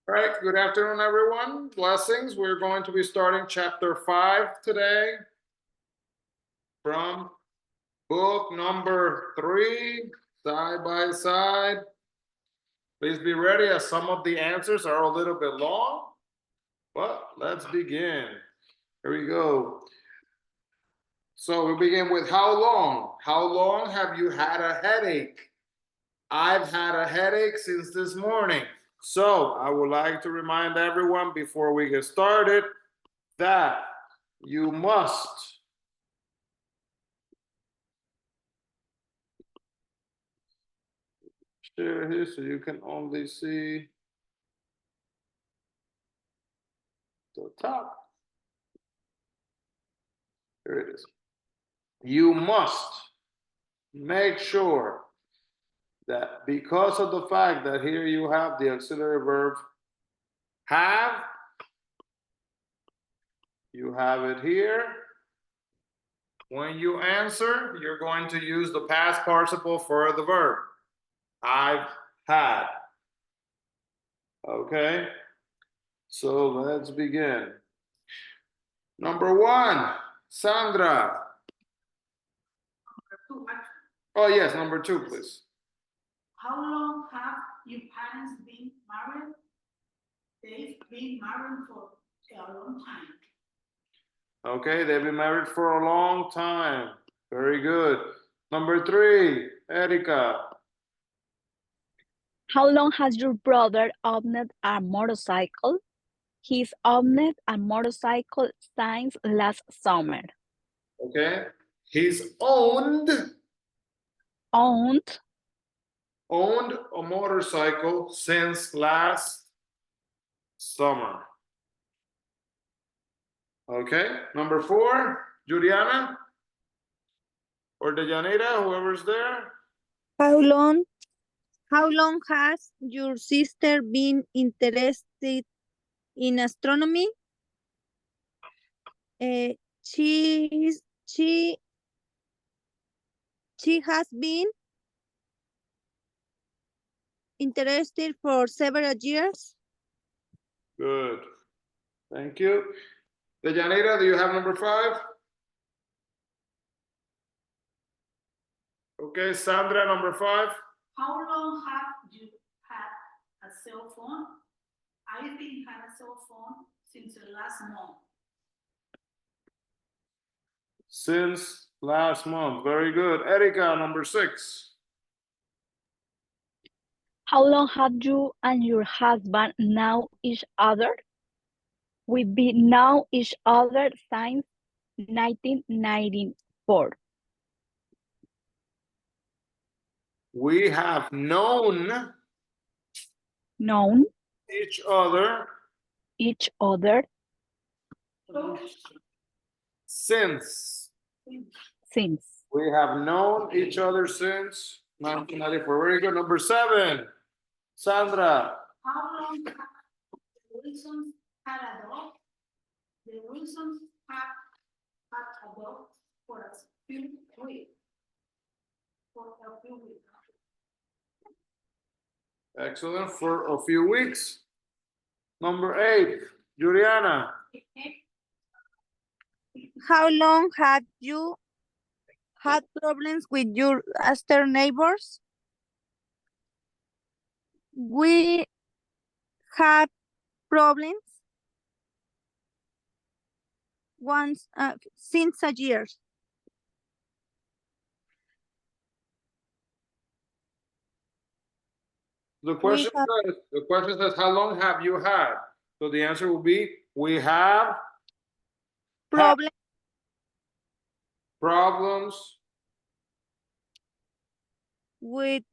All right, good afternoon, everyone. Blessings. We're going to be starting chapter 5 today from book number 3, side by side. Please be ready as some of the answers are a little bit long, but let's begin. Here we go. So we begin with how long? How long have you had a headache? I've had a headache since this morning. So I would like to remind everyone before we get started that you must share here so you can only see the top. Here it is. You must make sure that because of the fact that here you have the auxiliary verb have, you have it here. When you answer, you're going to use the past participle for the verb. I've had. Okay, so let's begin. Number 1, Sandra. Oh, yes, number 2, please. How long have your parents been married? They've been married for a long time. Okay, they've been married for a long time. Very good. Number 3, Erika. How long has your brother owned a motorcycle? He's owned a motorcycle since last summer. Okay, he's owned a motorcycle since last summer. Okay, number 4, Juliana or Dejanira, whoever's there. How long has your sister been interested in astronomy? She has been interested for several years. Good. Thank you. Dejanira, do you have number 5? Okay, Sandra, number 5. How long have you had a cell phone? I've been had a cell phone since the last month. Since last month. Very good. Erika, number 6. How long have you and your husband known each other? We've been known each other since 1994. We have known each other since. We have known each other since 1994. Very good. Number 7, Sandra. How long have the Wilsons had a dog? The Wilsons have had a dog for a few weeks. Excellent. For a few weeks. Number 8, Juliana. How long have you had problems with your upstairs neighbors? We had problems once since a year. The question says, how long have you had? So the answer will be, we have problems with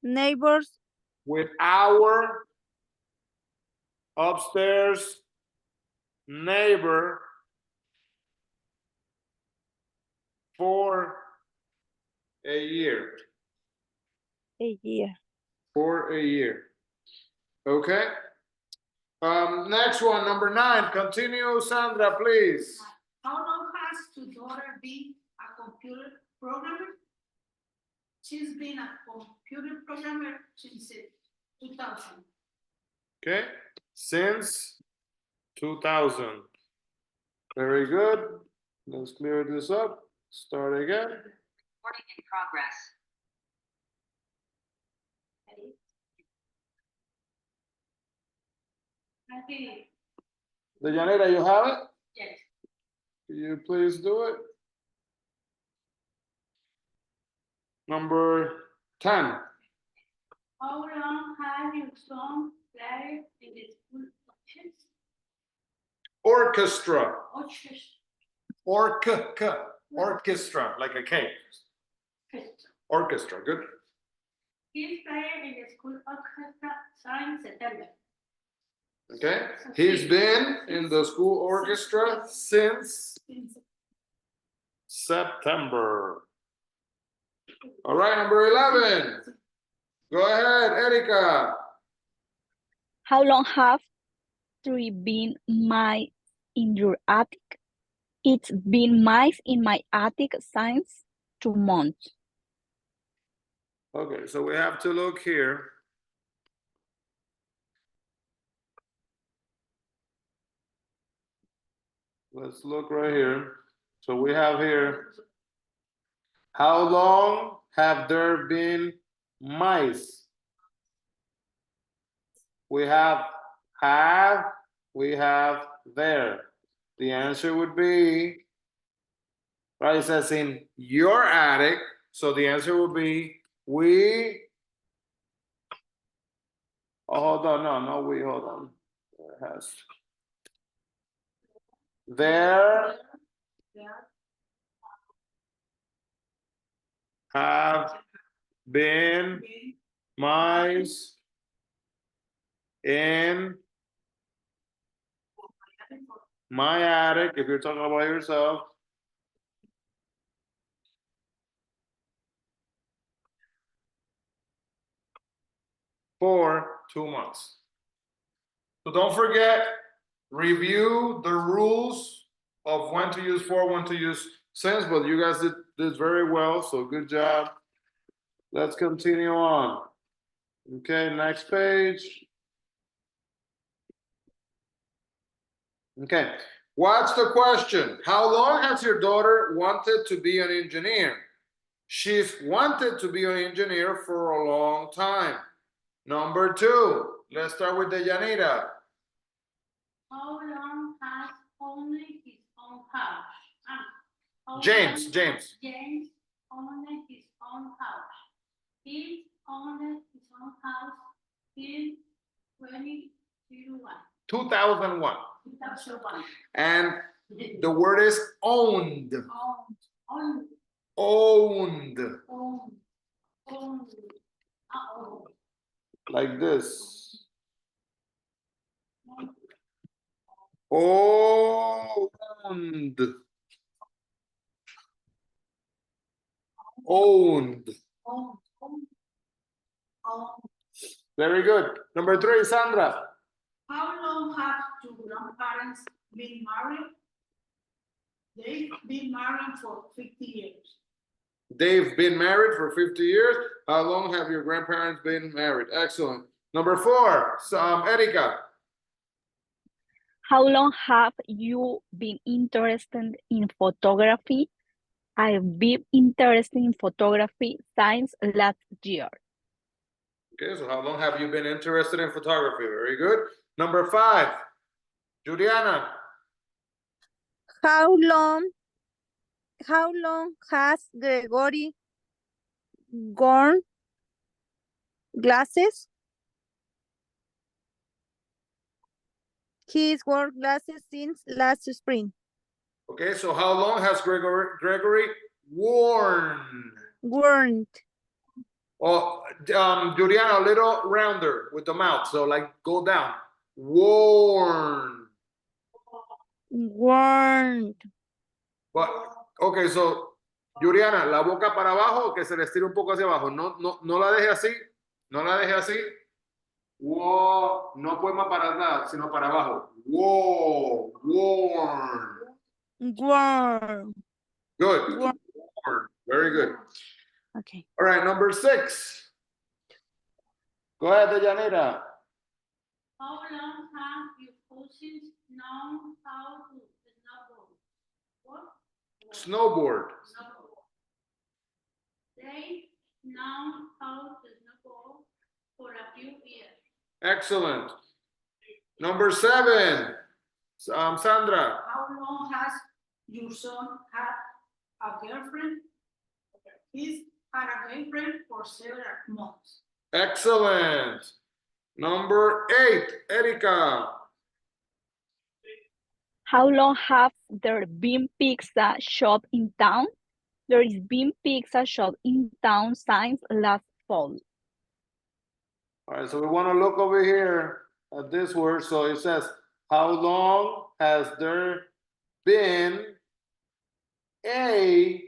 neighbors, with our upstairs neighbor for a year. For a year. Okay. Next one, number 9. Continue, Sandra, please. How long has your daughter been a computer programmer? She's been a computer programmer since 2000. Okay. since 2000. Very good. Let's clear this up. Start again. Recording in progress. Okay. Deyanira, you have it? Yes. Can you please do it? Number 10. How long have your son played in the school Orchestra. orchestra? Orchestra, like a K. Orchestra, good. He's played in the school orchestra since September. Okay. He's been in the school orchestra since September. All right, number 11. Go ahead, Erika. How long have there been mice in your attic? It's been mice in my attic since 2 months. Okay, so we have to look here. Let's look right here. So we have here, how long have there been mice? We have, we have there. The answer would be, right, it says in your attic. So the answer would be, we, oh, hold on, no, we, hold on. It has, there have been mice in my attic, if you're talking about yourself. For 2 months. So don't forget, review the rules of when to use for, when to use since, but you guys did very well, so good job. Let's continue on. Okay, next page. Okay, what's the question? How long has your daughter wanted to be an engineer? She's wanted to be an engineer for a long time. Number 2, let's start with Deyanira. How long has owned his own house? How James, long James. has James owned his own house. He owned his own house in 2001. 2001. 2001. And the word is owned. Owned. Owned. Owned. Owned. Uh-oh. Like this. Owned. Owned. Owned. Owned. Very good. Number 3, Sandra. How long have your grandparents been married? They've been married for 50 years. They've been married for 50 years. How long have your grandparents been married? Excellent. Number 4, Erika. How long have you been interested in photography? I've been interested in photography since last year. Okay, so how long have you been interested in photography? Very good. Number 5, Juliana. How long has Gregory worn glasses? He's worn glasses since last spring. Okay, so how long has Gregory worn? Worn. Oh, Juliana, a little rounder with the mouth. So like go down. Worn. Worn. But, okay, so Juliana, la boca para abajo, que se le estire un poco hacia abajo. No la deje así. No la deje así. Wow, no poema para nada, sino para abajo. Wow, worn. Worn. Good. Worn. Worn. Very good. Okay. All right, number 6. Go ahead, Deyanira. How long have your cousins known how to snowboard? What? Snowboard. Snowboard. They know how to snowboard for a few years. Excellent. Number 7. Sandra. How long has your son had a girlfriend? He's had a girlfriend for several months. Excellent. Number 8. Erika. How long have there been pizza shop in town? There is been pizza shop in town since last fall. All right, so we want to look over here at this word. So it says, how long has there been a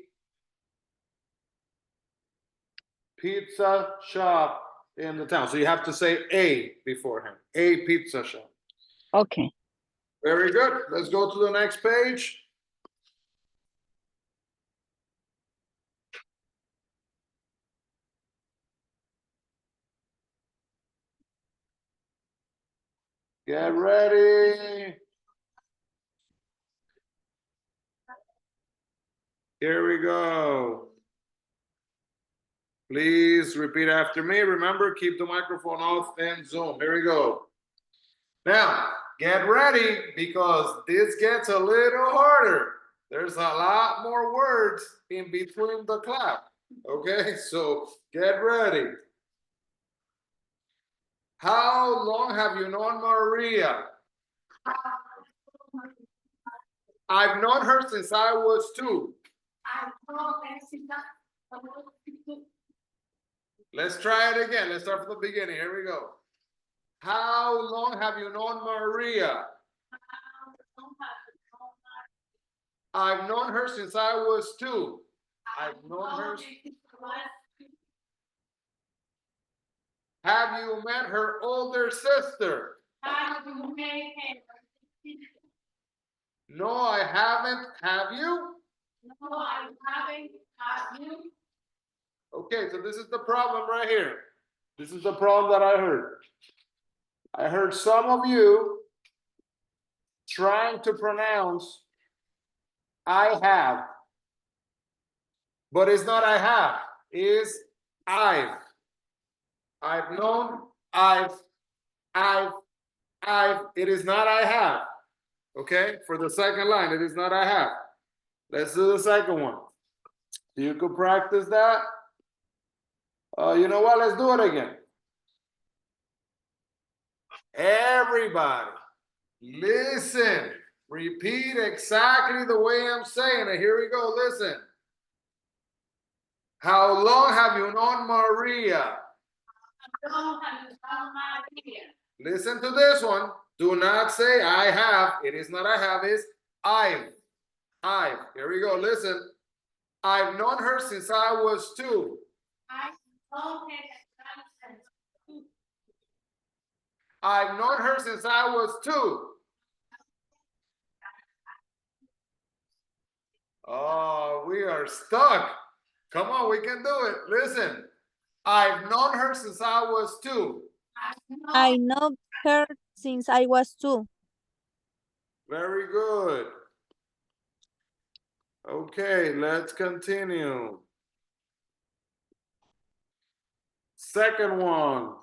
pizza shop in the town? So you have to say a beforehand. A pizza shop. Okay. Very good. Let's go to the next page. Get ready. Here we go. Please repeat after me. Remember, keep the microphone off and Zoom. Here we go. Now, get ready because this gets a little harder. There's a lot more words in between the clap. Okay, so get ready. How long have you known Maria? I've known her since I was 2. I know her since I was 2. Let's try it again. Let's start from the beginning. Here we go. How long have you known Maria? I've known her since I was 2. I've known her. Have you met her older sister? No, I haven't. Have you? No, I haven't. Have you? Okay, so this is the problem right here. This is the problem that I heard. I heard some of you trying to pronounce I have. But it's not I have. It's I've. I've known, I've. It is not I have. Okay? For the second line, it is not I have. Let's do the second one. You could practice that. You know what? Let's do it again. Everybody, listen. Repeat exactly the way I'm saying it. Here we go. Listen. How long have you known Maria? Listen to this one. Do not say I have. It is not I have. It's I've. Here we go. Listen. I've known her since I was 2. I've known her since I was 2. Oh, we are stuck. Come on, we can do it. Listen. I've known her since I was 2. I know her since I was 2. Very good. Okay, let's continue. Second one.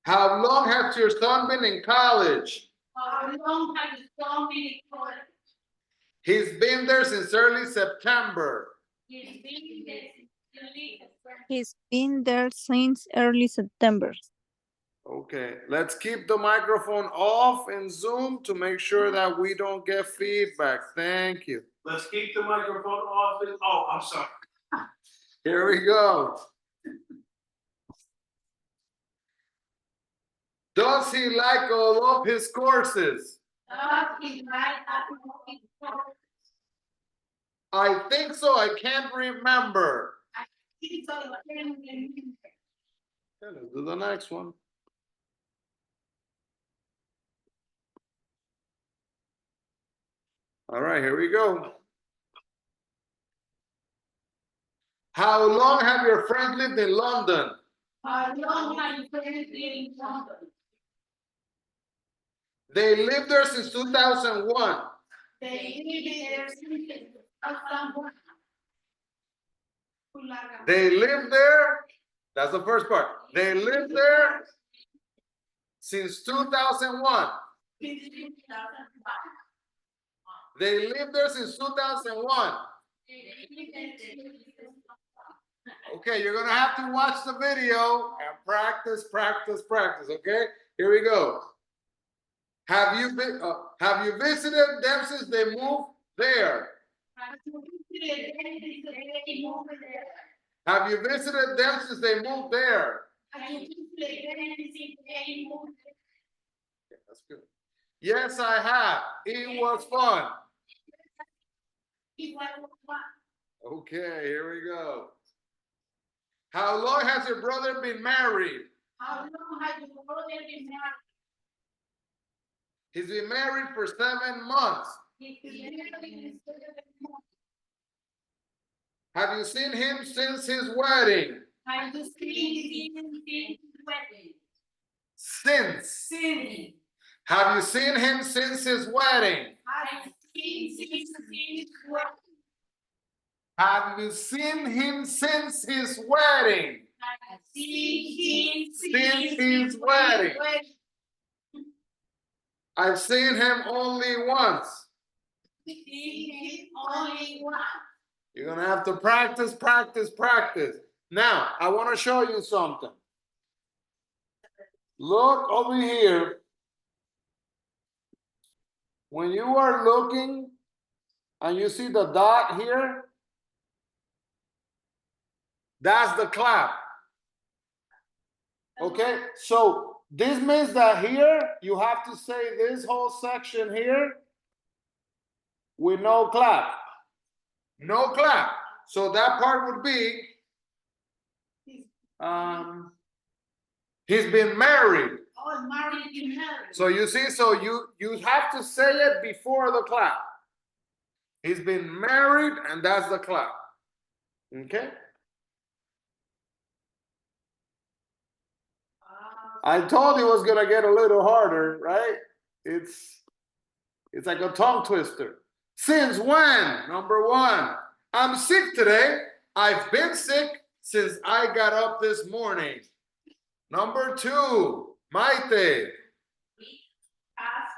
How long has your son been in college? How long have you known me in college? He's been there since early September. He's been there since early September. He's been there since early September. Okay, let's keep the microphone off in Zoom to make sure that we don't get feedback. Thank you. Let's keep the microphone off. Oh, I'm sorry. Here we go. Does he like all of his courses? I think so. I can't remember. Okay, let's do the next one. All right, here we go. How long have your friends lived in London? How long have you been in London? They lived there since 2001. They live there since 2001. They lived there. That's the first part. They lived there since 2001. They lived there since 2001. Okay, you're gonna have to watch the video and practice, practice, practice. Okay, here we go. Have you visited them since they moved there? Have you visited them since they moved there? That's good. Yes, I have. It was fun. Okay, here we go. How long has your brother been married? How long have your brother been married? He's been married for 7 months. Have you seen him since his wedding? Have you seen him since his wedding? Since. Have you seen him since his wedding? Have you seen his wedding? Have you seen him since his wedding? Have you seen him Since his wedding. I've seen him only once. Only one. You're going to have to practice, practice, practice. Now, I want to show you something. Look over here. When you are looking and you see the dot here, that's the clap. Okay, so this means that here you have to say this whole section here with no clap. No clap. So that part would be he's been married. Oh, married. So you see, so you have to say it before the clap. He's been married, and that's the clap. Okay? I told you it was gonna get a little harder, right? It's like a tongue twister. Since when? Number one, I'm sick today. I've been sick since I got up this morning. Number two, Maite. We have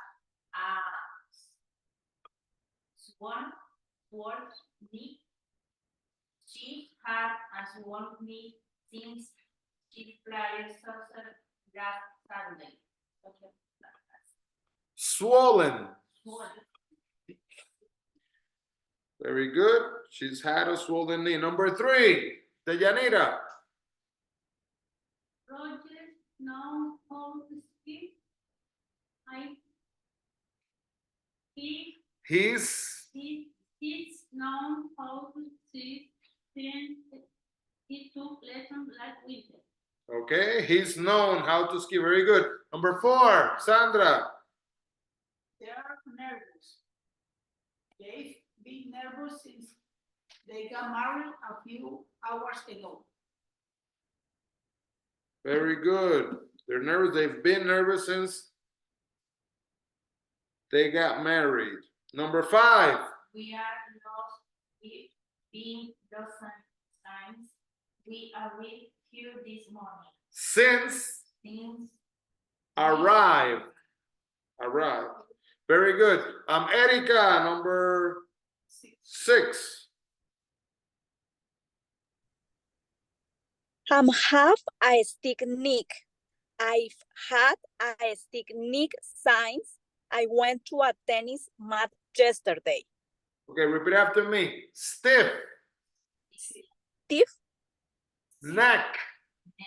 sworn me. She had sworn me since she flyers last Sunday. Swollen. Very good. She's had a swollen knee. Number three, Deyanira. Roger knows how to speak. He's known how to speak since he took lessons last winter. Okay, he's known how to ski. Very good. Number four, Sandra. They're nervous. They've been nervous since they got married a few hours ago. Very good. They're nervous. They've been nervous since they got married. Number five. We are lost. We've been dozen times. We arrived here this morning. Since arrived. Very good. Erika, number six. Have a stick nick. I've had a stick nick since I went to a tennis match yesterday. Okay, repeat after me. Stiff. Stiff. Neck.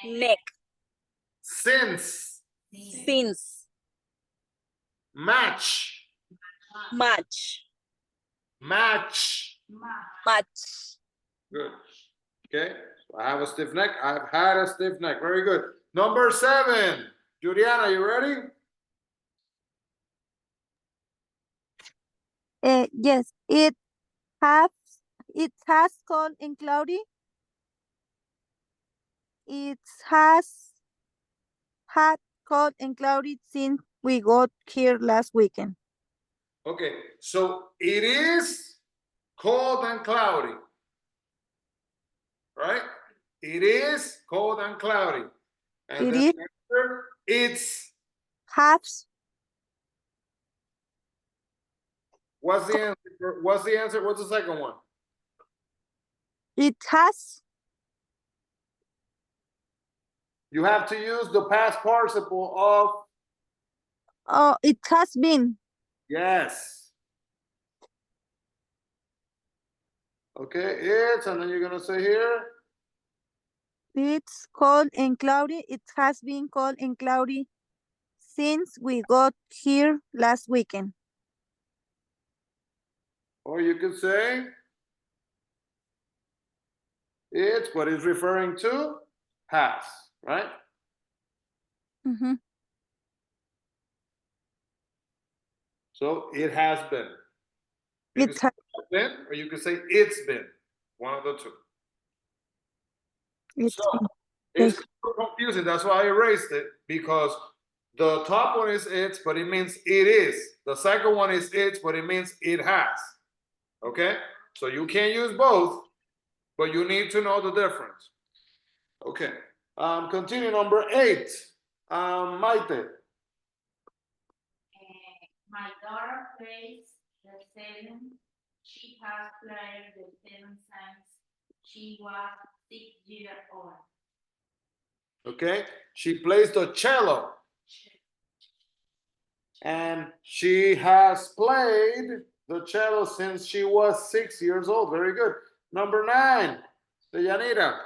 Neck. Since. Match. Match. Good. Okay. So I have a stiff neck. I've had a stiff neck. Very good. Number seven. Juliana, you ready? Yes, it has cold and cloudy. It has had cold and cloudy since we got here last weekend. Okay, so it is cold and cloudy. Right? It is cold and cloudy. And It then is after, it's, has what's the answer? What's the answer? What's the second one? it has You have to use the past participle of, it has been. yes. Okay, it's, and then you're gonna say here, It's cold and cloudy. It has been cold and cloudy since we got here last weekend. or you could say, it's what it's referring to, has, right? Mhm. So it has been. You It could say has has been, or you could say it's been, one of the two. it's So been. it's Yes. confusing. That's why I erased it, because the top one is it's, but it means it is. The second one is it's, but it means it has. Okay? So you can't use both, but you need to know the difference. Okay. Continue number 8. Maite. My daughter plays the seven. She has played the seven since she was 6 years old. Okay? She plays the cello. And she has played the cello since she was 6 years old. Very good. Number 9, Deyanira.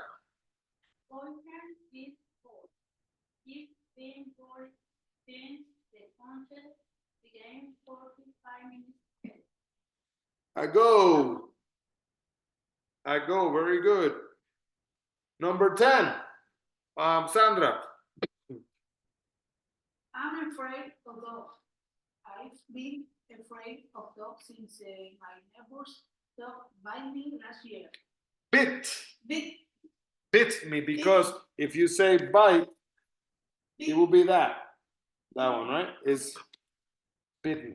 Boyfriend is four. He's been bored since the contest began 45 minutes. I go. Very good. Number 10, Sandra. I'm afraid of dogs. I've been afraid of dogs since my neighbor's dog bit me last year. Bit me, because if you say bite, it will be that one, right? Is bit me.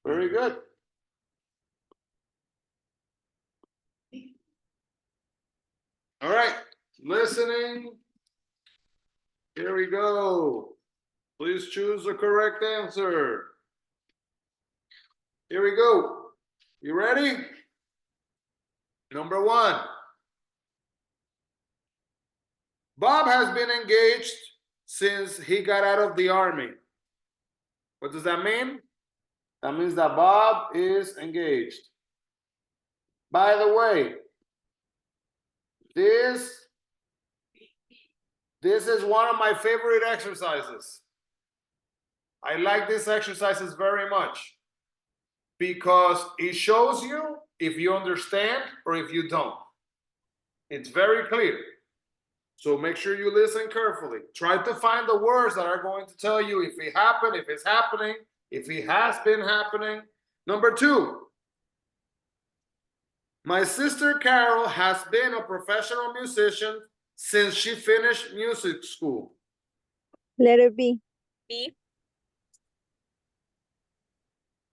Very good. All right, listening. Here we go. Please choose the correct answer. Here we go. You ready? Number 1. Bob has been engaged since he got out of the army. What does that mean? That means that Bob is engaged. By the way, this is one of my favorite exercises. I like these exercises very much because it shows you if you understand or if you don't. It's very clear. So make sure you listen carefully. Try to find the words that are going to tell you if it happened, if it's happening, if it has been happening. Number 2. My sister Carol has been a professional musician since she finished music school. Letter B. B.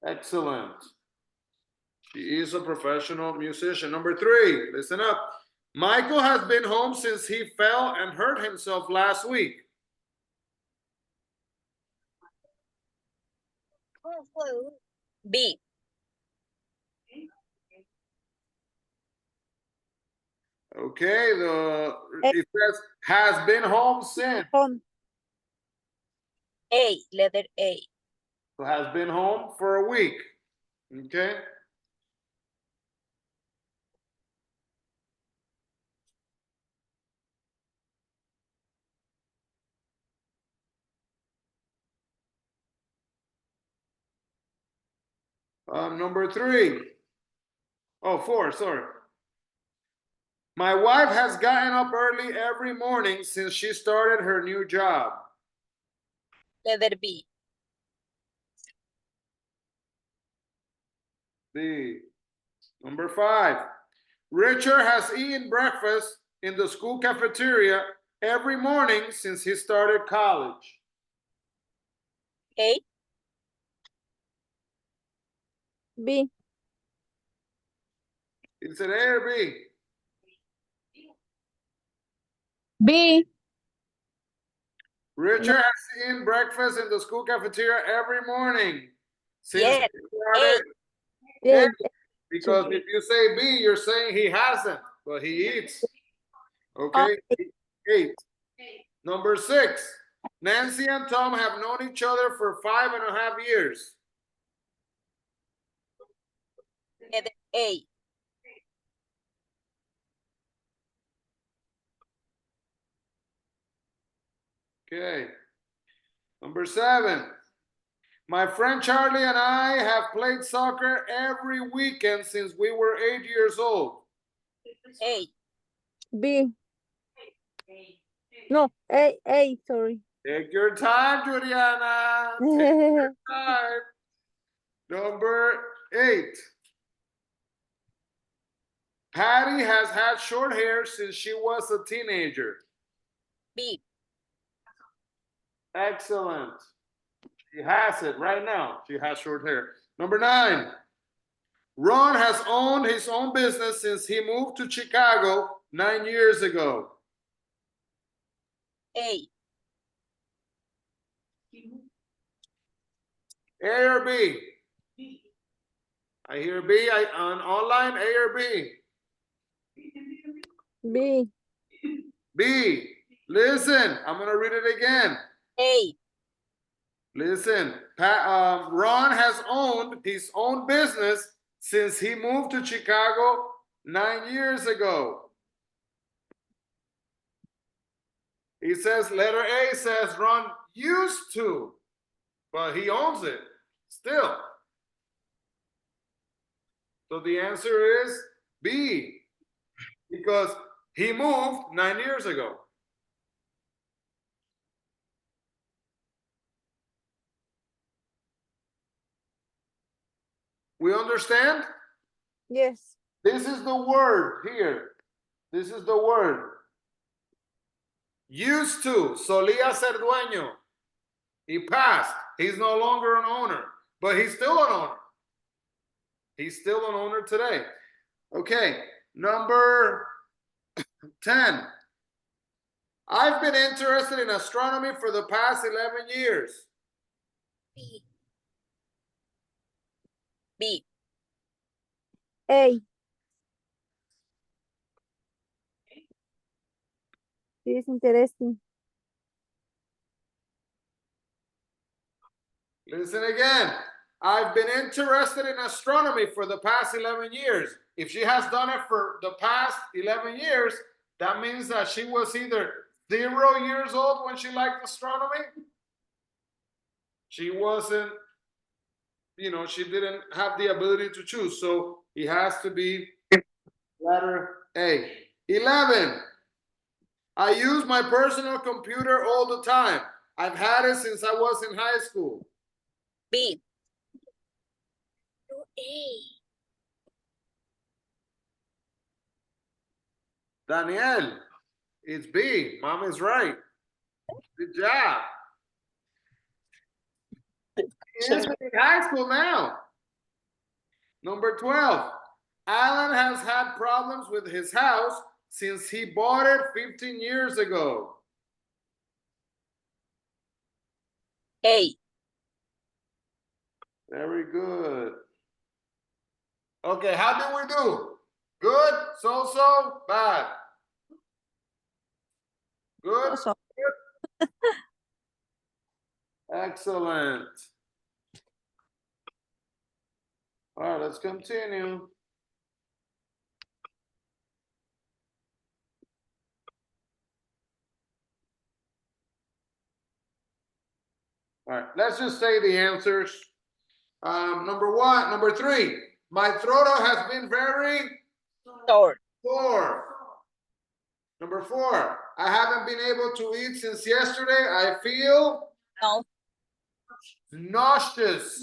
Excellent. She is a professional musician. Number 3, listen up. Michael has been home since he fell and hurt himself last week. B. Okay, it says has been home since. Home. A. Letter A. So has been home for a week. Okay. Number 3. Oh, 4, sorry. My wife has gotten up early every morning since she started her new job. Letter B. B. Number 5. Richard has eaten breakfast in the school cafeteria every morning since he started college? A. B. Is it A or B? B. Richard has eaten breakfast in the school cafeteria every morning since Yes, he started. Yes. Because if you say B, you're saying he hasn't, but he eats. Okay, 8. Number 6. Nancy and Tom have known each other for 5.5 years. A. Okay. Number 7. My friend Charlie and I have played soccer every weekend since we were 8 years old. A. B. No, A, sorry. Take your time, Juliana. Take your time. Number 8. Patty has had short hair since she was a teenager. B. Excellent. She has it right now. She has short hair. Number 9. Ron has owned his own business since he moved to Chicago 9 years ago. A. A or B? I hear B. On online, A or B? B. B. Listen, I'm going to read it again. A. Listen, Ron has owned his own business since he moved to Chicago 9 years ago. He says, letter A says Ron used to, but he owns it still. So the answer is B, because he moved 9 years ago. We understand? Yes. This is the word here. This is the word. Used to, solía ser dueño. He passed. He's no longer an owner, but he's still an owner. He's still an owner today. Okay, number 10. I've been interested in astronomy for the past 11 years. B. B. A. This is interesting. Listen again. I've been interested in astronomy for the past 11 years. If she has done it for the past 11 years, that means that she was either 0 years old when she liked astronomy. She wasn't, she didn't have the ability to choose. So it has to be letter A. 11. I use my personal computer all the time. I've had it since I was in high school. B. A. Daniel, it's B. Mom is right. Good job. He is in high school now. Number 12. Alan has had problems with his house since he bought it 15 years ago. A. Very good. Okay, how did we do? Good, so, bad. Good. So. Excellent. All right, let's continue. All right, let's just say the answers. Number 3. My throat has been very sore. Number 4. I haven't been able to eat since yesterday. I feel nauseous.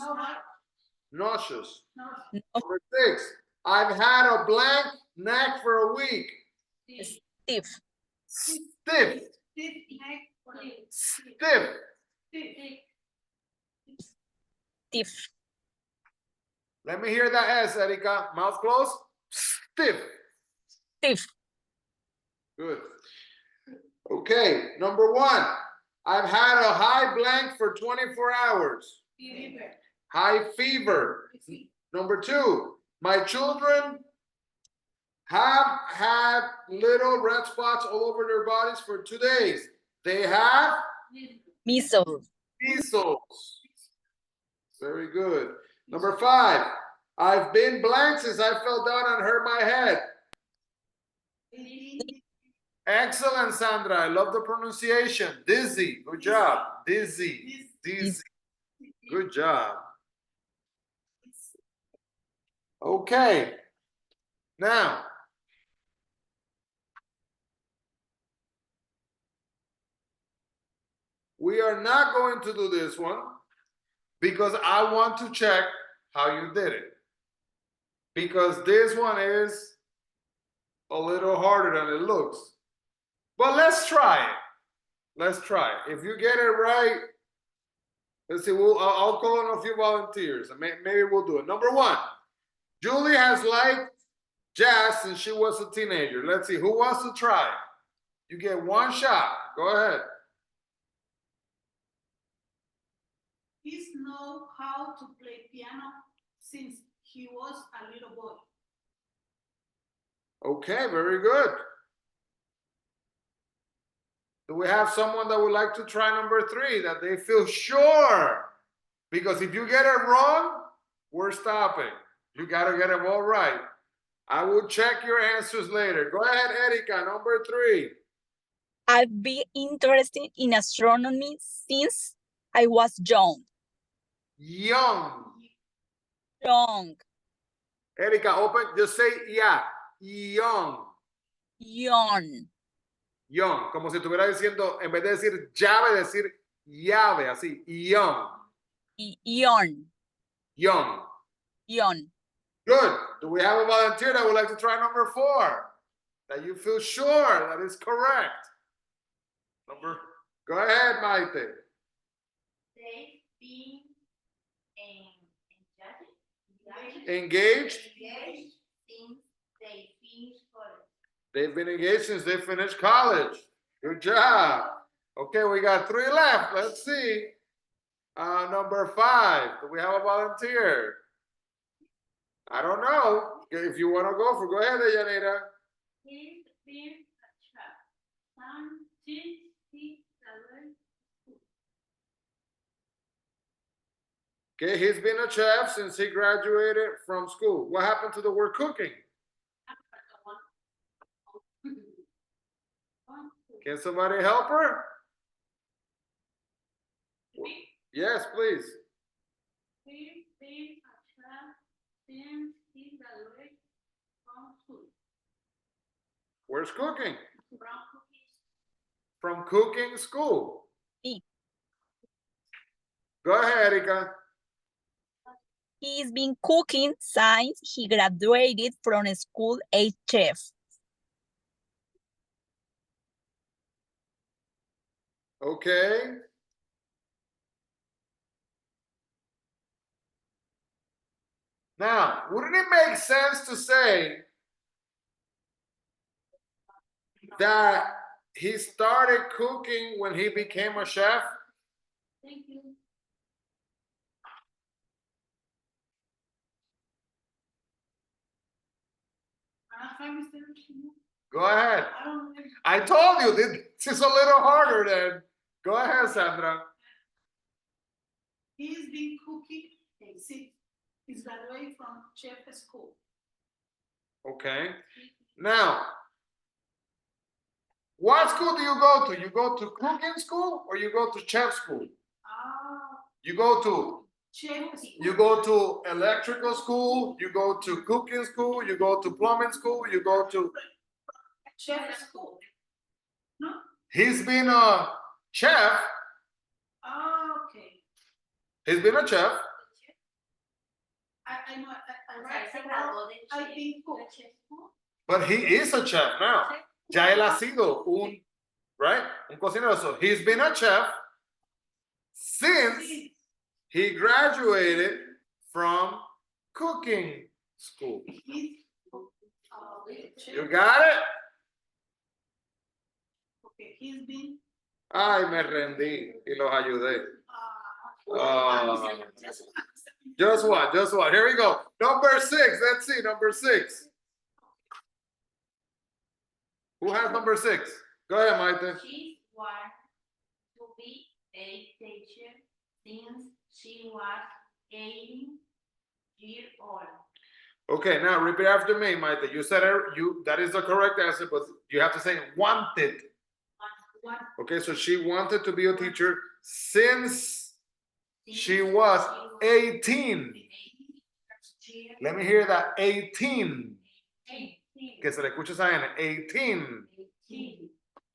Nauseous. Number 6. I've had a blank neck for a week. Stiff. Stiff. Stiff neck or Stiff. Stiff. Let me hear that S, Erika. Mouth closed. Stiff. Stiff. Good. Okay, number one. I've had a high blank for 24 hours. fever. High fever. Number two. My children have had little red spots all over their bodies for 2 days. They have Measles. measles. Very good. Number five. I've been blank since I fell down and hurt my head. Excellent, Sandra. I love the pronunciation. Dizzy. Good job. Dizzy. Dizzy. Good job. Okay. Now, we are not going to do this one because I want to check how you did it. Because this one is a little harder than it looks. But let's try it. Let's try it. If you get it right, let's see. I'll call on a few volunteers. Maybe we'll do it. Number one, Julie has liked jazz since she was a teenager. Let's see. Who wants to try? You get one shot. Go ahead. He knows how to play piano since he was a little boy. Okay, very good. Do we have someone that would like to try number three, that they feel sure? Because if you get it wrong, we're stopping. You got to get them all right. I will check your answers later. Go ahead, Erika, number three. I've been interested in astronomy since I was young. Young. Young. Erika, open, just say yeah. Young. Young. Young. Como si estuviera diciendo, en vez de decir llave, decir llave, así. Young. Young. Young. Young. Good. Do we have a volunteer that would like to try number four? That you feel sure that is correct. Go ahead, Maite. They've been Engaged? since they finished college. They've been engaged since they finished college. Good job. Okay, we got three left. Let's see. Number five. Do we have a volunteer? I don't know. If you want to go ahead, Yanira. He's been a child since he graduated. Okay, he's been a chef since he graduated from school. What happened to the word cooking? Can somebody help her? Yes, please. He's been a child since he graduated from school. Where's cooking? Brown cookies. From cooking school. Sí. Go ahead, Erika. He's been cooking since he graduated from school as chef. Okay. Now, wouldn't it make sense to say that he started cooking when he became a chef? Thank you. Go ahead. I don't know. I told you this is a little harder then. Go ahead, Sandra. He's been cooking since he's graduated from chef school. Okay. Now, what school do you go to? You go to cooking school or you go to chef school? You go to Chef school. You go to electrical school, you go to cooking school, you go to plumbing school, you go to... Chef school. No? He's been a chef. Okay. He's been a chef. I know. I've been cook. But he is a chef now. Ya él ha sido un right? Un cocinero. So he's been a chef since he graduated from cooking school. You got it? Okay, he's been. Ay, me rendí y los ayudé. Just one. Just one. Here we go. Number 6. Let's see. Number 6. Who has number 6? Go ahead, Maite. She wanted to be a teacher since she was 8 years old. Okay, now repeat after me, Maite. You said that is the correct answer, but you have to say wanted. Okay, so she wanted to be a teacher since she was 18. Let me hear that. 18. Que se le escuche esa N. 18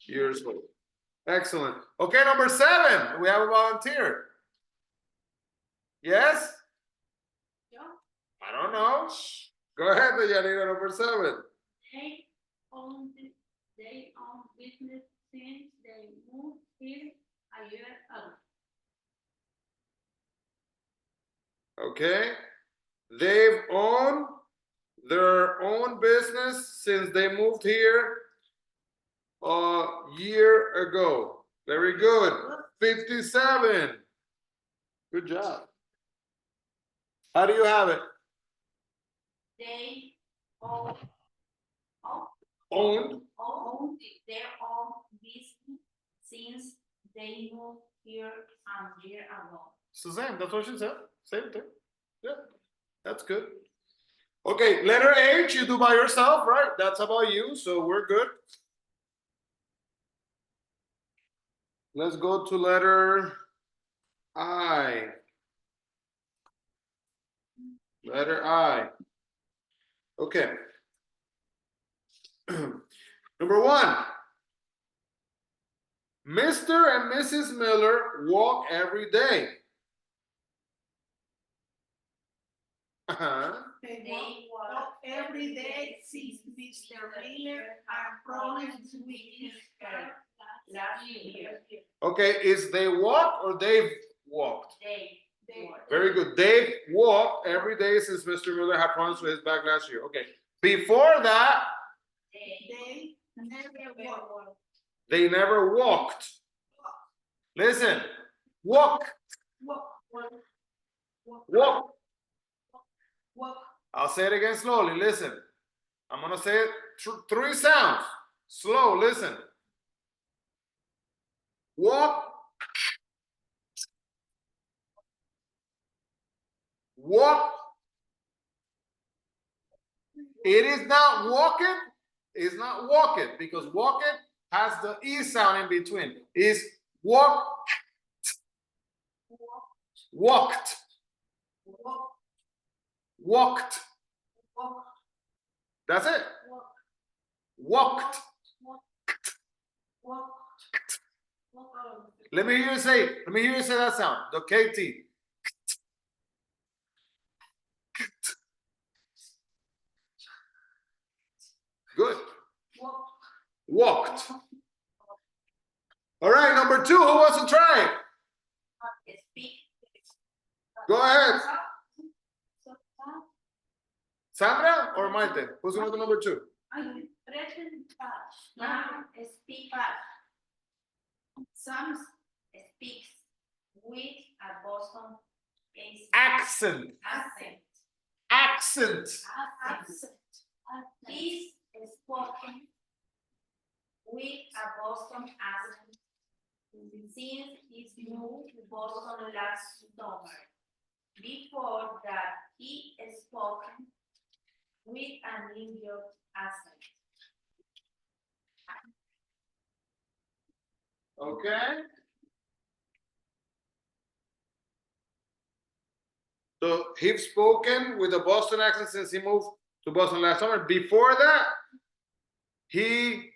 years old. Excellent. Okay, number 7. We have a volunteer. Yes? I don't know. Go ahead, Yanira, number 7. They own business since they moved here a year ago. Okay. They've owned their own business since they moved here a year ago. Very good. 57. Good job. How do you have it? They own Owned. their own business since they moved here a year ago. It's the same. That's what she said. Same thing. Yeah. That's good. Okay, letter H you do by yourself, right? That's about you, so we're good. Let's go to letter I. Letter I. Okay. Number 1. Mr. and Mrs. Miller walk every day. They walk every day since Mr. Miller had problems with his car Last year. Okay, is they walk or they've walked? They Very good. They've walked every day since Mr. Miller had problems with his back last year. Okay. Before that, They never walk. they never walked. Listen, walk, walk. I'll say it again slowly. Listen, I'm going to say it 3 sounds. Slow, listen. Walk. Walk. It is not walking. It's not walking because walking has the E sound in between. It's walk. Walked. Walked. That's it. Walked. Let me hear you say that sound. The KT. Good. Walked. All right, number 2. Who wants to try it? speak. Go ahead. Sandra or Maite? Who's going to do number 2? Present past. Now speak fast. Some Speaks with a Boston Accent. accent. Accent. absent. Is spoken with a Boston accent since his move to Boston last summer. Before that, he spoken with a New York accent. Okay. So he's spoken with a Boston accent since he moved to Boston last summer. Before that, the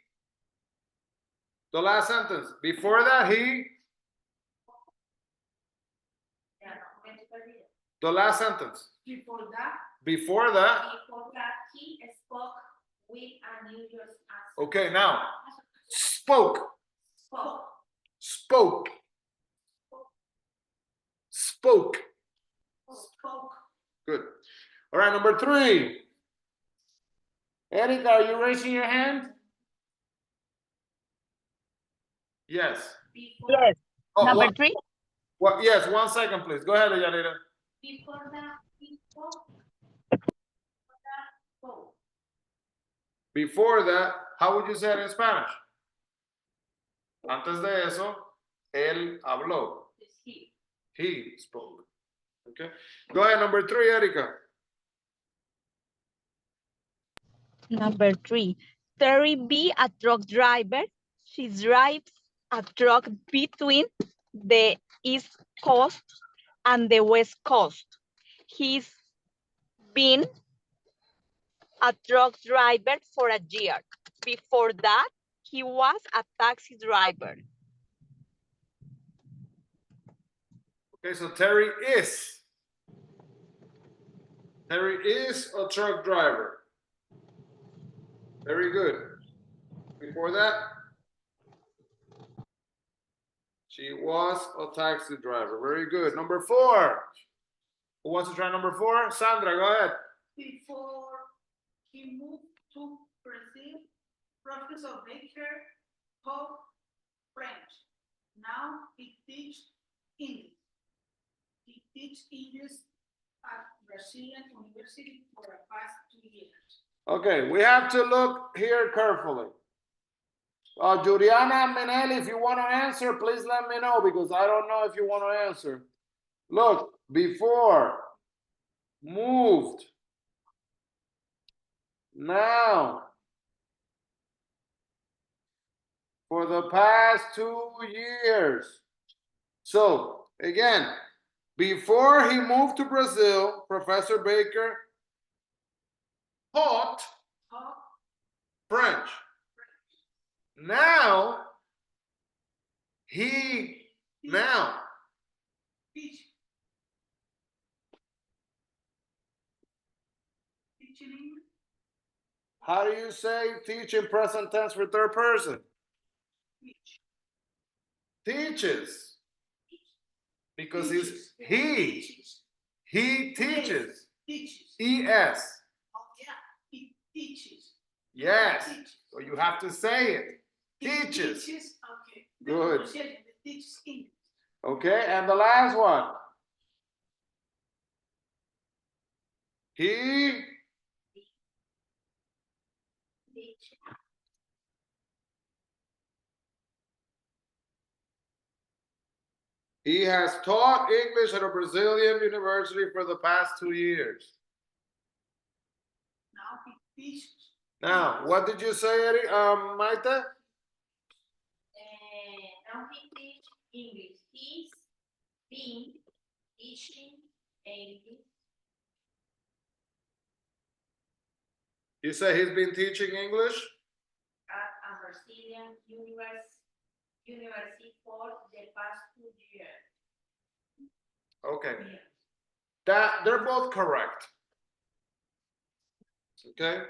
last sentence. Before that, the last sentence. Before that, Before that, He spoke with a New York accent. okay, now, spoke. spoke, Spoke. spoke, Good. All right, number 3. Erica, are you raising your hand? Yes. before, Yes. Oh, Number one, 3. yes, 1 second, please. Go ahead, Yanira. before that, he spoke, spoke, Before that, how would you say it in Spanish? Antes de eso, él habló. is he. He spoke. Okay. Go ahead, number 3, Erica. Number 3. Terry be a truck driver. She drives a truck between the East Coast and the West Coast. He's been a truck driver for a year. Before that, he was a taxi driver. Okay, so Terry is. Terry is a truck driver. Very good. Before that, she was a taxi driver. Very good. Number 4. Who wants to try number 4? Sandra, go ahead. before he moved to Brazil, Professor Baker taught French. Now he teaches English. He teaches English at Brazilian University for the past 2 years. Okay, we have to look here carefully. Juliana Minelli, if you want to answer, please let me know because I don't know if you want to answer. Look, before, moved, now, for the past 2 years. So, again, before he moved to Brazil, Professor Baker taught Taught French. Now, now, teach teaching English. how do you say teach in present tense for third person? Teach. Teaches. Because he's Teaches. he. Teaches. He teaches. Teaches. E-S. Oh yeah, he teaches. Yes. Teaches. So you have to say it. He Teaches. teaches. Okay. Good. Pronunciation, he teaches English. Okay, and the last one. He Teach, he has taught English at a Brazilian university for the past 2 years. Now he teaches. Now, what did you say, Eddie? Maite? now he teach English. He's been teaching English. You say he's been teaching English? At a Brazilian university for the past 2 years. Okay. That they're both correct. Okay.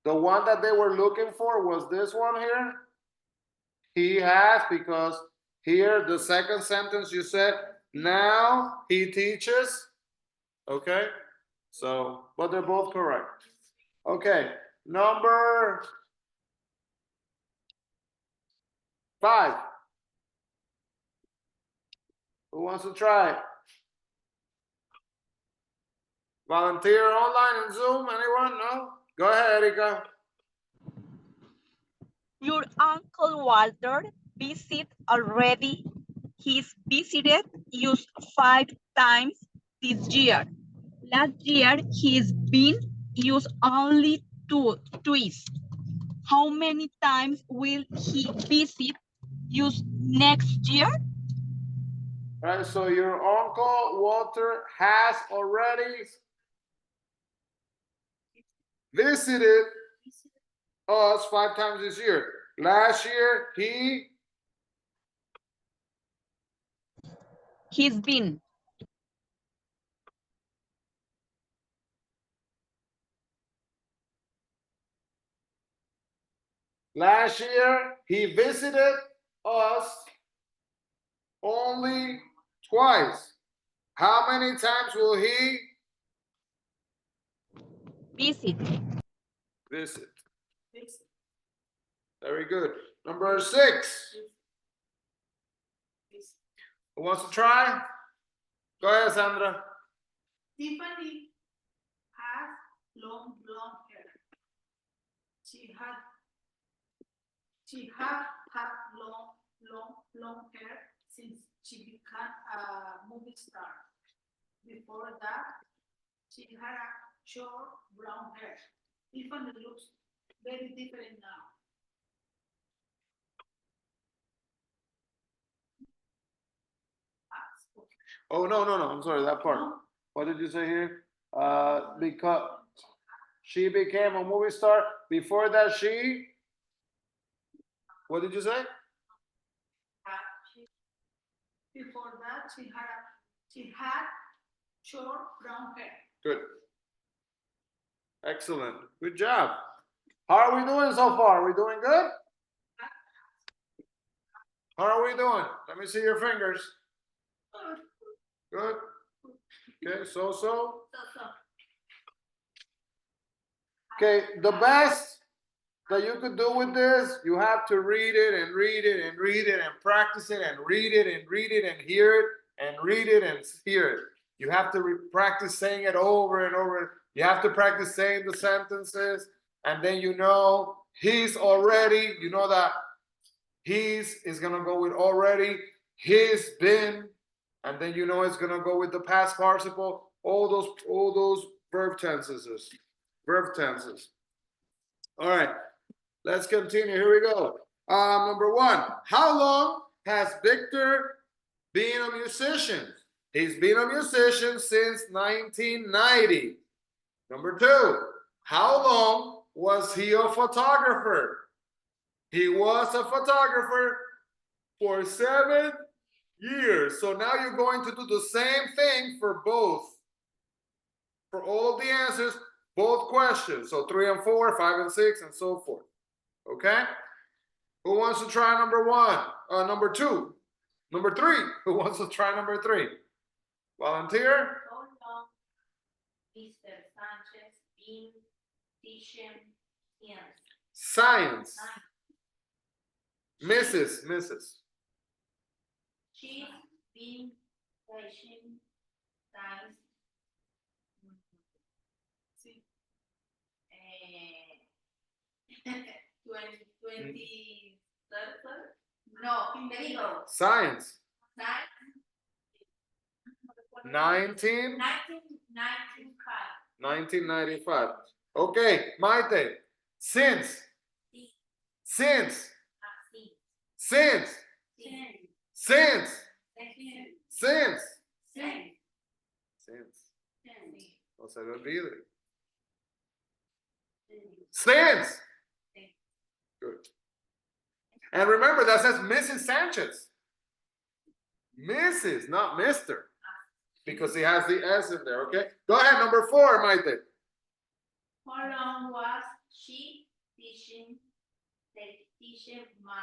The one that they were looking for was this one here. He has, because here the second sentence you said, now he teaches. Okay. So, but they're both correct. Okay. Number 5. Who wants to try? Volunteer online and Zoom? Anyone? No? Go ahead, Erika. Your Uncle Walter visit already. He's visited you 5 times this year. Last year, he's been used only twice. How many times will he visit you next year? Right, so your uncle Walter has already visited us 5 times this year. Last year, He's been. Last year, he visited us only twice. How many times will he Visit. visit? Very good. Number 6. Who wants to try? Go ahead, Sandra. Tiffany has long blonde hair. She had long hair since she became a movie star. Before that, she had a short brown hair. Tiffany looks very different now. Oh, no. I'm sorry, that part. What did you say here? Because she became a movie star. Before that, what did you say? Before that, she had short brown hair. Good. Excellent. Good job. How are we doing so far? Are we doing good? How are we doing? Let me see your fingers. Good. Okay, so. Okay, the best that you could do with this, you have to read it and read it and read it and practice it and read it and read it and hear it and read it and hear it. You have to practice saying it over and over. You have to practice saying the sentences, and then you know he's already, you know that he's is gonna go with already, he's been, and then you know it's gonna go with the past participle, all those verb tenses. All right, let's continue. Here we go. Number 1, how long has Victor been a musician? He's been a musician since 1990. Number 2, how long was he a photographer? He was a photographer for 7 years. So now you're going to do the same thing for both. For all of the answers, both questions. So 3 and 4, 5 and 6, and so forth. Okay? Who wants to try number 1? Number 2? Number 3? Who wants to try number 3? Volunteer? How long Mr. Sanchez been teaching Science. Mrs. She's been teaching science 20 no, primero. Science. 1995. 1995. Okay, Maite. Since. Since. No se le olvide. Since. Good. And remember, that says Mrs. Sanchez. Mrs., not Mr. Because he has the S in there, okay? Go ahead, number 4, Maite. How long was she teaching math?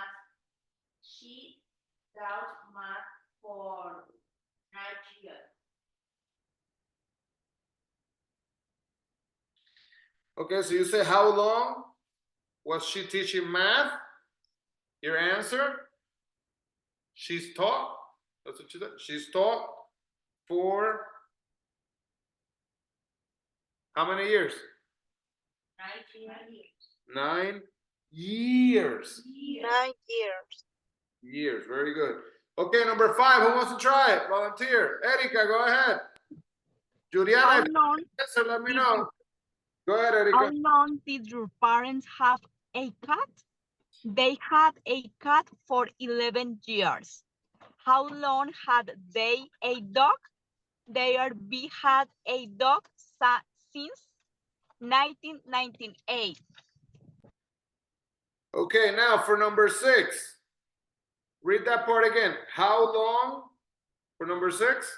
She taught math for 9 years. Okay, so you say how long was she teaching math? Your answer? She's taught. That's what you said. She's taught for how many years? 9 years. 9 years. 9 years. Years, very good. Okay, number 5, who wants to try it? Volunteer. Erika, go ahead. Juliana, How if you long, answer, let me know. Go ahead, how Erika. long did your parents have a cat? They had a cat for 11 years. How long had they a dog? They had a dog since 1998. Okay, now for number 6. Read that part again. How long for number 6?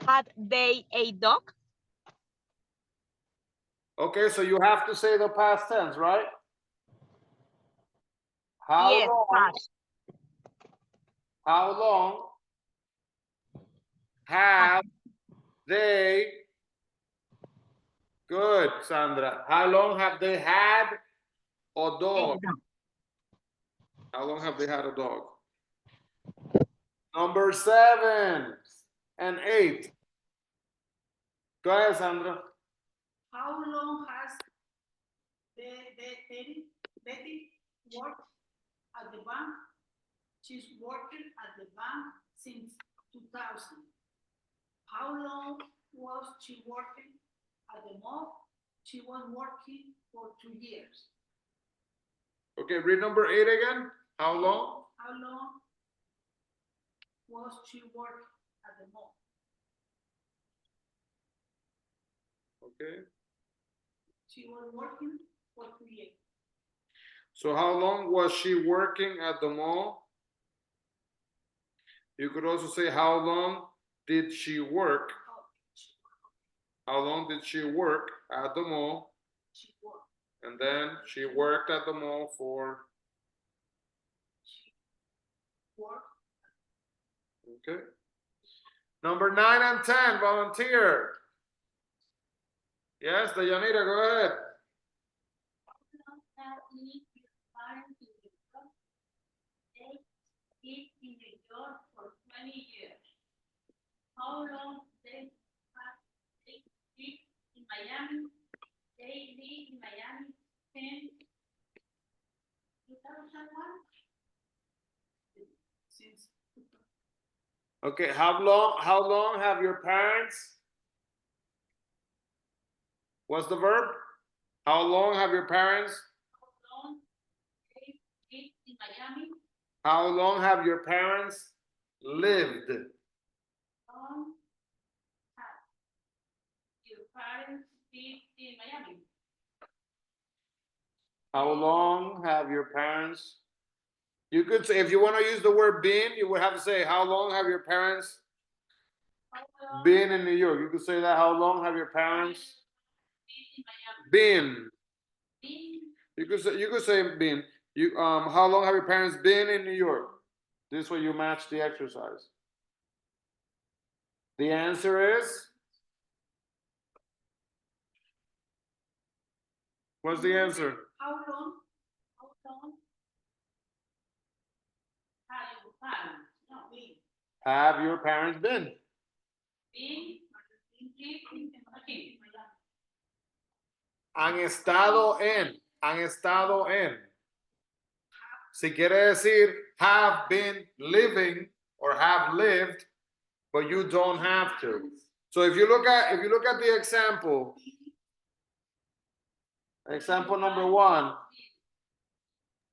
Had they a dog? Okay, so you have to say the past tense, right? How Yes, long? past. How long have they? Good, Sandra. How long have they had a dog? Exact. How long have they had a dog? Number 7 and 8. Go ahead, Sandra. How long has Betty worked at the bank? She's working at the bank since 2000. How long was she working at the mall? She was working for 2 years. Okay, read number 8 again. How long? How long was she working at the mall? Okay. She was working for 2 years. So how long was she working at the mall? You could also say, how long did she work? How long did she work at the mall? She worked. And then she worked at the mall for, okay. Number 9 and 10, volunteer. Yes, Dayanira, go ahead. They lived in New York for 20 years. How long they lived in Miami? They lived in Miami since 2001. Since Okay, how long have your parents? What's the verb? How long have your parents? How long they lived in Miami? How long have your parents lived? Long have your parents lived in Miami? How long have your parents? You could say, if you want to use the word been, you would have to say, how long have your parents How long been in New York? You could say that, how long have your parents lived in Miami? been? Been You could say been. How long have your parents been in New York? This way you match the exercise. The answer is, what's the answer? how long have your parents? No, Have your parents been? been lived in Miami. Han estado en. Si quiere decir have been living or have lived, but you don't have to. So if you look at the example number 1,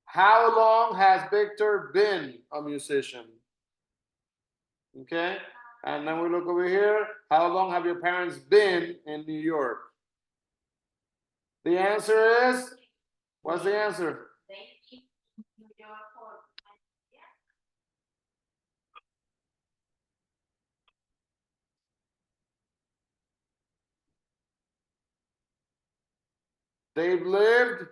how long has Victor been a musician? Okay, and then we look over here. How long have your parents been in New York? The answer is, what's the answer? They lived in New York for 20 years. They've lived. In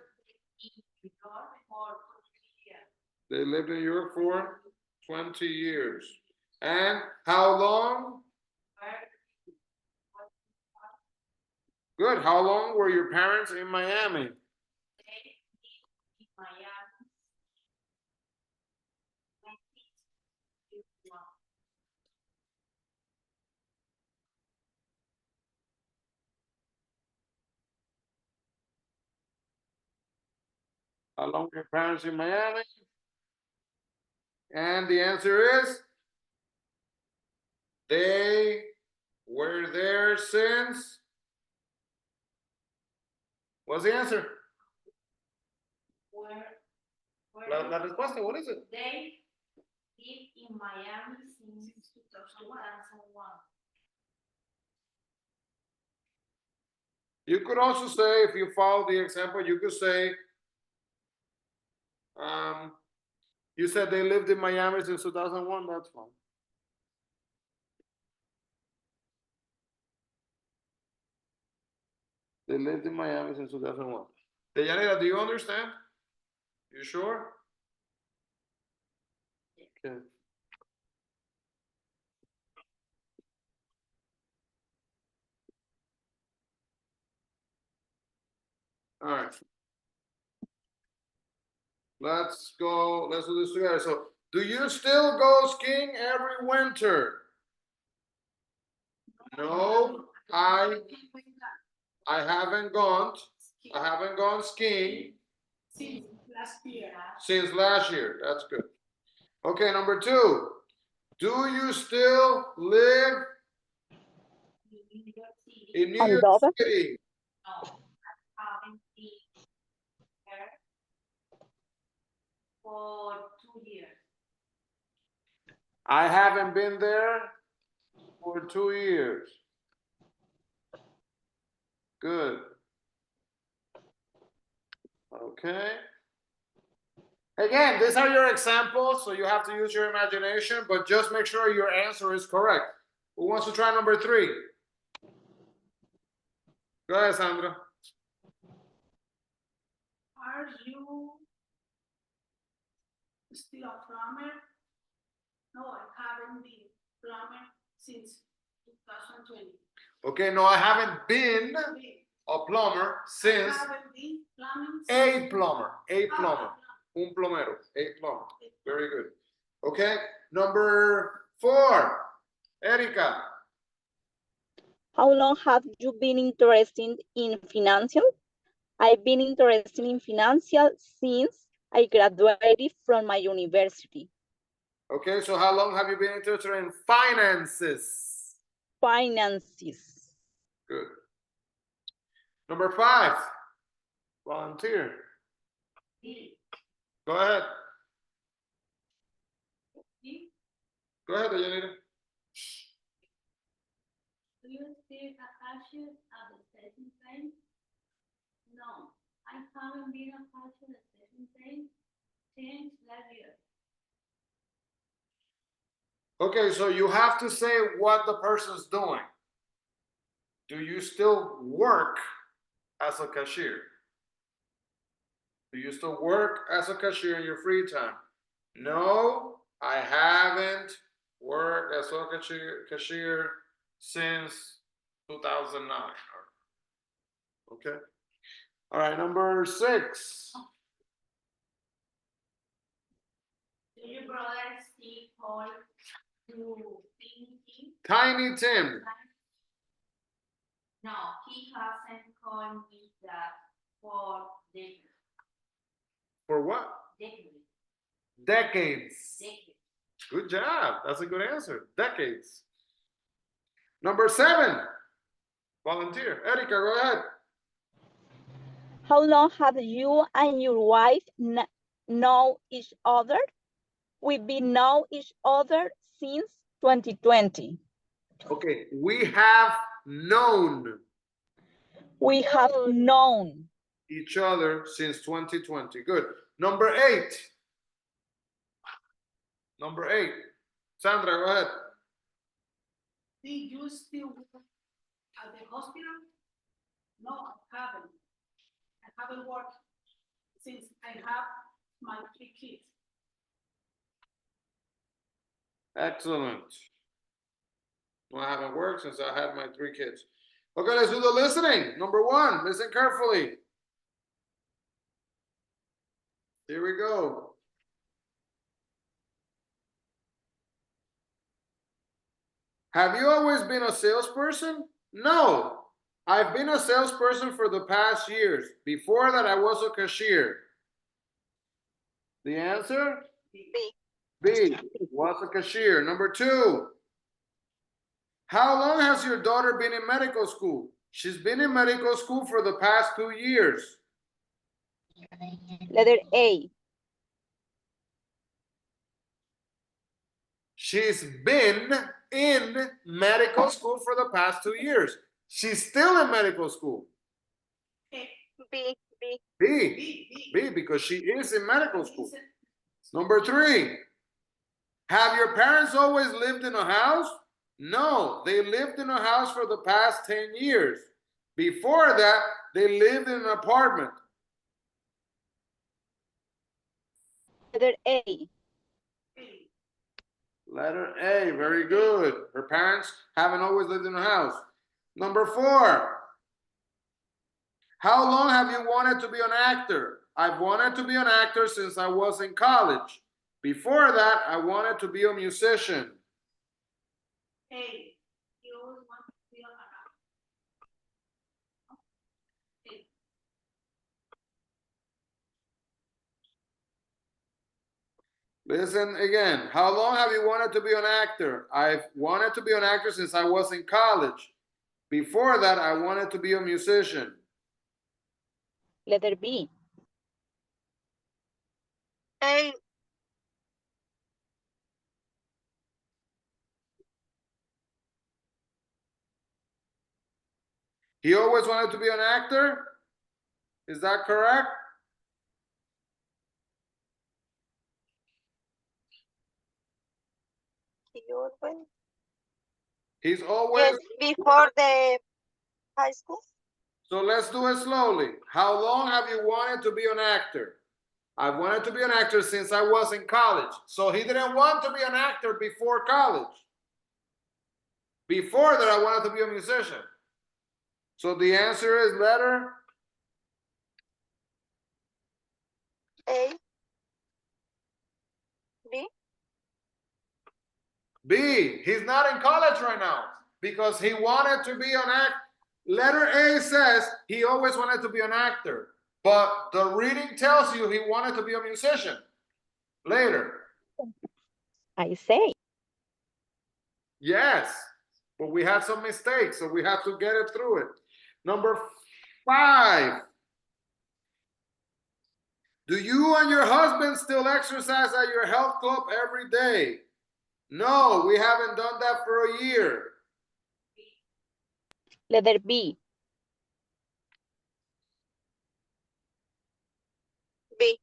New York for 20 years. They lived in New York for 20 years. And how long? Good. How long were your parents in Miami? They lived in Miami. 2021. How long were your parents in Miami? And the answer is, they were there since. What's the answer? La respuesta, what is it? They lived in Miami since 2001. You could also say, if you follow the example, you could say, you said they lived in Miami since 2001, that's fine. They lived in Miami since 2001. Deyanira, do you understand? You sure? Okay. All right. Let's go. Let's do this together. So, do you still go skiing every winter? No, I haven't gone. I haven't gone skiing Since last year. since last year. That's good. Okay, number 2. Do you still live in New York Andover? City? No, I haven't been there for 2 years. I haven't been there for 2 years. Good. Okay. Again, these are your examples, so you have to use your imagination, but just make sure your answer is correct. Who wants to try number 3? Go ahead, Sandra. Are you still a plumber? No, I haven't been plumber since 2020. Okay, no, I haven't been a plumber since Haven't been plumbing a plumber. A Ah, plumber. Un plomero. A plumber. Very good. Okay, number 4. Erika. How long have you been interested in financial? I've been interested in financial since I graduated from my university. Okay, so how long have you been interested in finances? Finances. Good. Number 5. Volunteer. Go ahead. Go ahead, Yanira. Do you still attached at the same time? No, I haven't been attached at the same time since last year. Okay, so you have to say what the person's doing. Do you still work as a cashier? Do you still work as a cashier in your free time? No, I haven't worked as a cashier since 2009. Okay. All right, number 6. Do your brother still call to thinking? Tiny Tim. No, he hasn't called me that for decades. For what? Decades. Decades. Decades. Good job. That's a good answer. Decades. Number 7. Volunteer. Erika, go ahead. How long have you and your wife know each other? We've been know each other since 2020. Okay, we have known We have known each other since 2020. Good. Number 8. Number 8. Sandra, go ahead. Did you still work at the hospital? No, I haven't. I haven't worked since I have my 3 kids. Excellent. Well, I haven't worked since I had my 3 kids. Okay, let's do the listening. Number 1, listen carefully. Here we go. Have you always been a salesperson? No, I've been a salesperson for the past years. Before that, I was a cashier. The answer? B, was a cashier. Number 2, how long has your daughter been in medical school? She's been in medical school for the past 2 years. letter A. She's been in medical school for the past 2 years. She's still in medical school. A, B. B, B, B, because she is in medical school. Number 3, have your parents always lived in a house? No, they lived in a house for the past 10 years. Before that, they lived in an apartment. Letter A. A. Letter A, very good. Her parents haven't always lived in her house. Number 4. How long have you wanted to be an actor? I've wanted to be an actor since I was in college. Before that, I wanted to be a musician. A. You always want to be an actor. Listen again. How long have you wanted to be an actor? I've wanted to be an actor since I was in college. Before that, I wanted to be a musician. Letter B. A. He always wanted to be an actor? Is that correct? He's always... Yes, before the high school. So let's do it slowly. How long have you wanted to be an actor? I've wanted to be an actor since I was in college. So he didn't want to be an actor before college. Before that, I wanted to be a musician. So the answer is letter A. B. B. He's not in college right now because he wanted to be an actor. Letter A says he always wanted to be an actor, but the reading tells you he wanted to be a musician later. I say. Yes, but we had some mistakes, so we have to get it through it. Number 5. Do you and your husband still exercise at your health club every day? No, we haven't done that for a year. Letter B. B.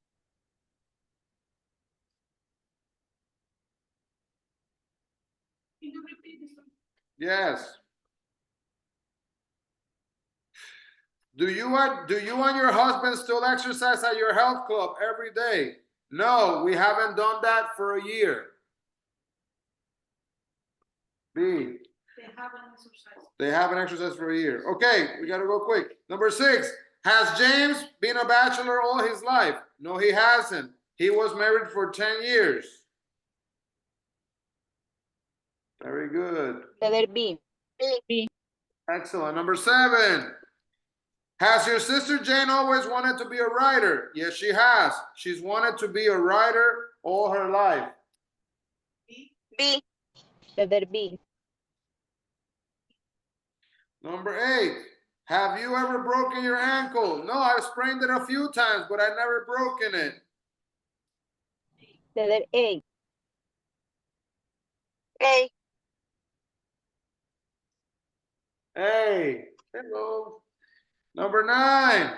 Can you repeat this one? Yes. Do you and your husband still exercise at your health club every day? No, we haven't done that for a year. B. They haven't exercised. They haven't exercised for a year. Okay, we got to go quick. Number 6. Has James been a bachelor all his life? No, he hasn't. He was married for 10 years. Very good. Letter B. B. Excellent. Number 7. Has your sister Jane always wanted to be a writer? Yes, she has. She's wanted to be a writer all her life. B. B. Letter B. Number 8. Have you ever broken your ankle? No, I've sprained it a few times, but I've never broken it. Letter A. A. Hey, hello. Number 9.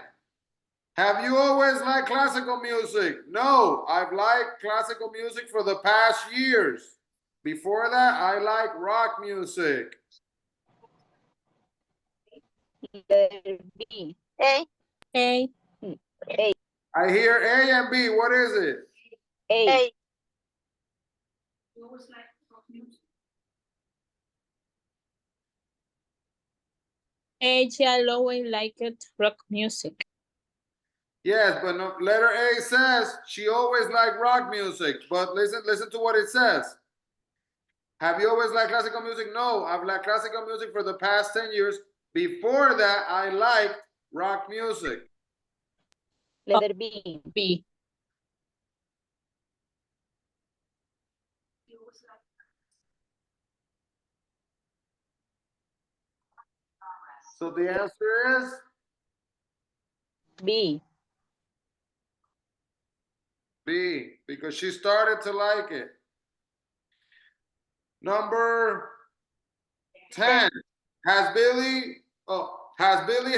Have you always liked classical music? No, I've liked classical music for the past years. Before that, I like rock music. Letter B. A. A. A. I hear A and B. What is it? A. A. You always like rock music. Ella always liked rock music. Yes, but no, letter A says she always liked rock music. But listen to what it says. Have you always liked classical music? No, I've liked classical music for the past 10 years. Before that, I liked rock music. Letter B. B. You always like So the answer is B. B, because she started to like it. Number 10. Has Billy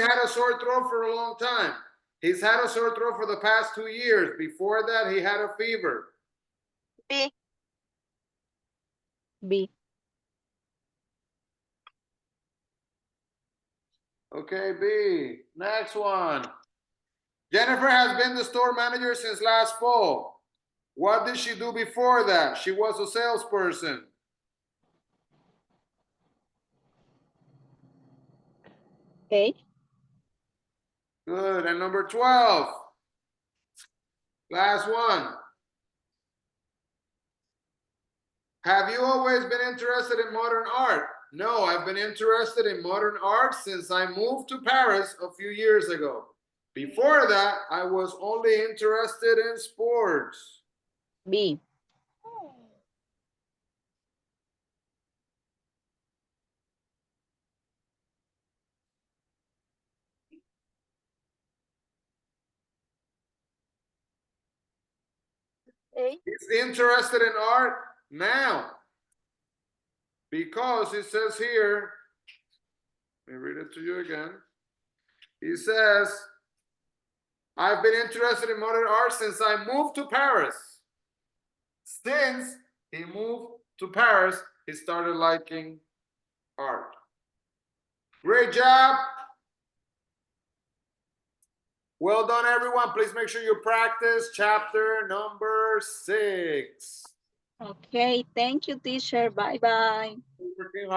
had a sore throat for a long time? He's had a sore throat for the past 2 years. Before that, he had a fever. B. B. Okay, B. Next one. Jennifer has been the store manager since last fall. What did she do before that? She was a salesperson. Okay. Good. And number 12. Last one. Have you always been interested in modern art? No, I've been interested in modern art since I moved to Paris a few years ago. Before that, I was only interested in sports. B. A. He's interested in art now. Because it says here, let me read it to you again. He says, I've been interested in modern art since I moved to Paris. Since he moved to Paris, he started liking art. Great job. Well done, everyone. Please make sure you practice chapter number 6. Okay, thank you, teacher. Bye-bye. Working hard.